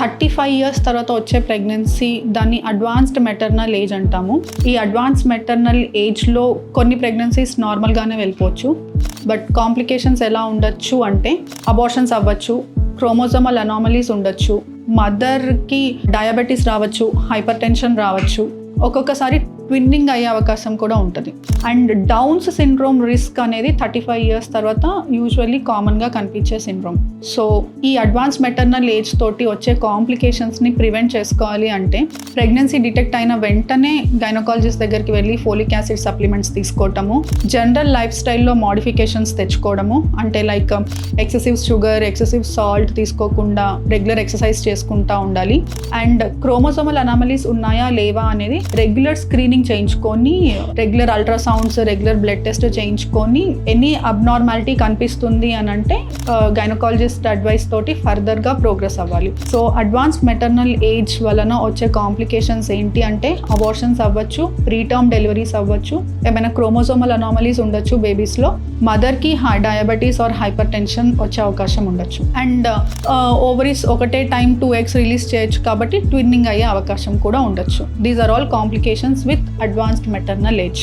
35 years తర్వాత వచ్చే pregnancy దాన్ని అడ్వాన్స్డ్ మెటర్నల్ ఏజ్ అంటాము. ఈ అడ్వాన్స్ మెటర్నల్ ఏజ్లో కొన్ని ప్రెగ్నెన్సీస్ నార్మల్గానే వెళ్ళిపోవచ్చు. బట్ కాంప్లికేషన్స్ ఎలా ఉండొచ్చు అంటే అబార్షన్స్ అవ్వచ్చు, క్రోమోజోమల్ అనామలీస్ ఉండొచ్చు, మదర్కి డయాబెటీస్ రావచ్చు, హైపర్ టెన్షన్ రావచ్చు, ఒక్కొక్కసారి ట్విన్నింగ్ అయ్యే అవకాశం కూడా ఉంటుంది. అండ్ డౌన్స్ సిండ్రోమ్ రిస్క్ అనేది 35 ఇయర్స్ తర్వాత యూజువల్లీ కామన్గా కనిపించే సిండ్రోమ్. సో ఈ అడ్వాన్స్ మెటర్నల్ ఏజ్ తోటి వచ్చే కాంప్లికేషన్స్ని ప్రివెంట్ చేసుకోవాలి అంటే ప్రెగ్నెన్సీ డిటెక్ట్ అయిన వెంటనే గైనకాలజిస్ట్ దగ్గరికి వెళ్ళి ఫోలిక్ యాసిడ్ సప్లిమెంట్స్ తీసుకోవటము, జనరల్ లైఫ్ స్టైల్లో మోడిఫికేషన్స్ తెచ్చుకోవడము, అంటే like excessive sugar, excessive salt తీసుకోకుండా రెగ్యులర్ ఎక్సర్సైజ్ చేసుకుంటూ ఉండాలి. అండ్ క్రోమోజోమల్ అనామలీస్ ఉన్నాయా లేవా అనేది రెగ్యులర్ స్క్రీనింగ్ చేయించుకొని, regular ultrasounds, regular blood test చేయించుకొని ఎనీ అబ్నార్మాలిటీ కనిపిస్తుంది అని అంటే గైనకాలజిస్ట్ అడ్వైస్ తోటి ఫర్దర్గా ప్రోగ్రెస్ అవ్వాలి. సో అడ్వాన్స్ మెటర్నల్ ఏజ్ వలన వచ్చే కాంప్లికేషన్స్ ఏంటి అంటే అబార్షన్స్ అవ్వచ్చు, ప్రీటర్మ్ డెలివరీస్ అవ్వచ్చు, ఏమైనా క్రోమోజోమల్ అనామలీస్ ఉండొచ్చు బేబీస్లో, మదర్కి డయాబెటీస్ ఆర్ హైపర్ టెన్షన్ వచ్చే అవకాశం ఉండొచ్చు. అండ్ ఓవరీస్ ఒకటే టైం 2 eggs రిలీజ్ చేయొచ్చు కాబట్టి ట్విన్నింగ్ అయ్యే అవకాశం కూడా ఉండొచ్చు. These are all complications with advanced maternal age.